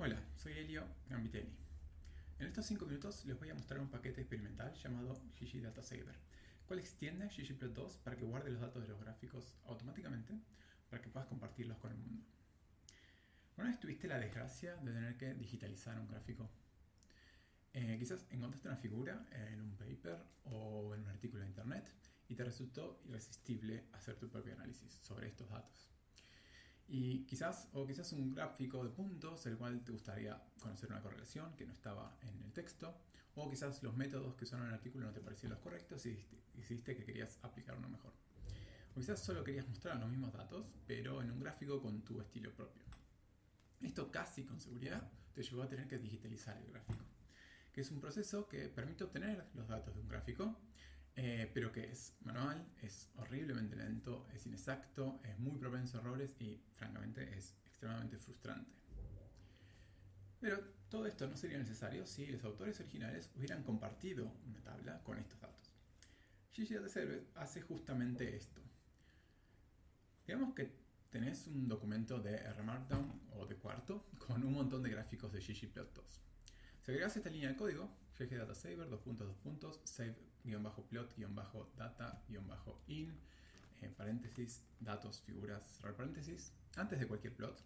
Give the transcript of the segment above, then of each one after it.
Hola, soy Elio Gambitelli. En estos 5 minutos les voy a mostrar un paquete experimental llamado ggDataSaver, cual extiende ggplot2 para que guarde los datos de los gráficos automáticamente para que puedas compartirlos con el mundo. ¿Una vez tuviste la desgracia de tener que digitalizar un gráfico? Quizás encontraste una figura en un paper o en un artículo de internet y te resultó irresistible hacer tu propio análisis sobre estos datos. Y quizás un gráfico de puntos el cual te gustaría conocer una correlación que no estaba en el texto, o quizás los métodos que usaron en el artículo no te parecían los correctos y decidiste que querías aplicar uno mejor. O quizás solo querías mostrar los mismos datos, pero en un gráfico con tu estilo propio. Esto casi con seguridad te llevó a tener que digitalizar el gráfico, que es un proceso que permite obtener los datos de un gráfico, pero que es manual, es horriblemente lento, es inexacto, es muy propenso a errores y francamente es extremadamente frustrante. Pero todo esto no sería necesario si los autores originales hubieran compartido una tabla con estos datos. ggDataSaver hace justamente esto. Digamos que tenés un documento de R-Markdown o de cuarto con un montón de gráficos de ggplot2. Si agregas esta línea de código, ggDataSaver, save-plot-data-in, paréntesis, datos, figuras, cerrar paréntesis, antes de cualquier plot,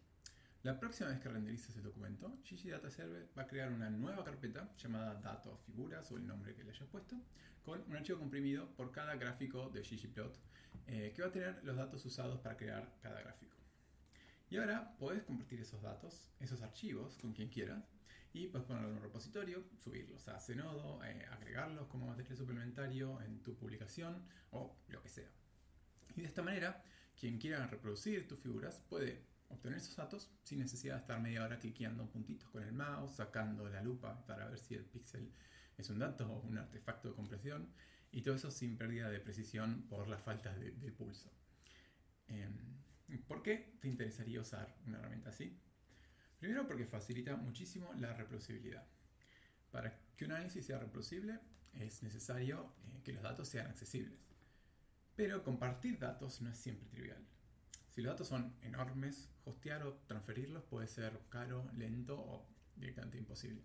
la próxima vez que renderices el documento, ggDataSaver va a crear una nueva carpeta llamada datos, figuras o el nombre que le hayas puesto, con un archivo comprimido por cada gráfico de ggplot, que va a tener los datos usados para crear cada gráfico. Y ahora podés compartir esos datos, esos archivos, con quien quieras, y puedes ponerlos en un repositorio, subirlos a Zenodo, agregarlos como material suplementario en tu publicación o lo que sea. Y de esta manera, quien quiera reproducir tus figuras puede obtener esos datos sin necesidad de estar media hora cliqueando puntitos con el mouse, sacando la lupa para ver si el píxel es un dato o un artefacto de compresión, y todo eso sin pérdida de precisión por la falta de pulso. ¿Por qué te interesaría usar una herramienta así? Primero porque facilita muchísimo la reproducibilidad. Para que un análisis sea reproducible es necesario que los datos sean accesibles. Pero compartir datos no es siempre trivial. Si los datos son enormes, hostear o transferirlos puede ser caro, lento o directamente imposible.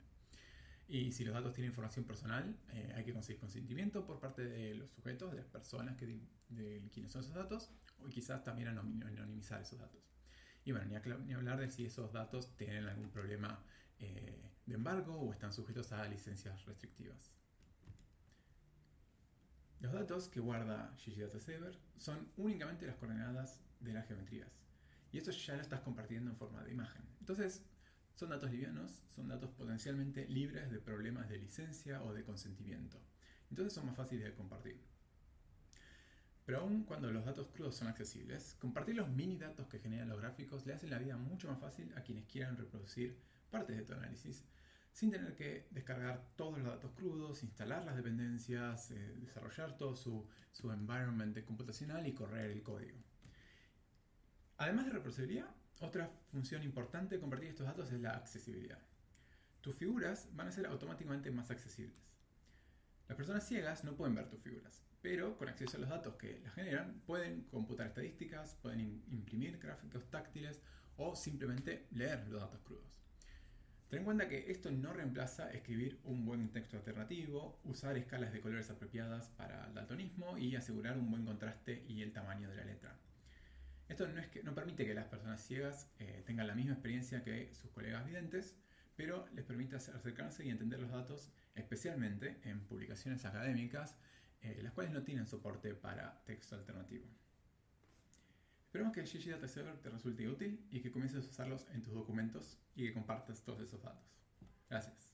Y si los datos tienen información personal, hay que conseguir consentimiento por parte de los sujetos, de las personas de quienes son esos datos, o quizás también anonimizar esos datos. Y bueno, ni hablar de si esos datos tienen algún problema de embargo o están sujetos a licencias restrictivas. Los datos que guarda ggDataSaver son únicamente las coordenadas de las geometrías. Y esto ya lo estás compartiendo en forma de imagen. Entonces, son datos livianos, son datos potencialmente libres de problemas de licencia o de consentimiento. Entonces son más fáciles de compartir. Pero aun cuando los datos crudos son accesibles, compartir los mini datos que generan los gráficos le hacen la vida mucho más fácil a quienes quieran reproducir partes de tu análisis, sin tener que descargar todos los datos crudos, instalar las dependencias, desarrollar todo su environment computacional y correr el código. Además de reproducibilidad, otra función importante de compartir estos datos es la accesibilidad. Tus figuras van a ser automáticamente más accesibles. Las personas ciegas no pueden ver tus figuras, pero con acceso a los datos que las generan, pueden computar estadísticas, pueden imprimir gráficos táctiles o simplemente leer los datos crudos. Ten en cuenta que esto no reemplaza escribir un buen texto alternativo, usar escalas de colores apropiadas para el daltonismo y asegurar un buen contraste y el tamaño de la letra. Esto no permite que las personas ciegas tengan la misma experiencia que sus colegas videntes, pero les permite acercarse y entender los datos, especialmente en publicaciones académicas, las cuales no tienen soporte para texto alternativo. Esperemos que ggDataSaver te resulte útil y que comiences a usarlos en tus documentos y que compartas todos esos datos. Gracias.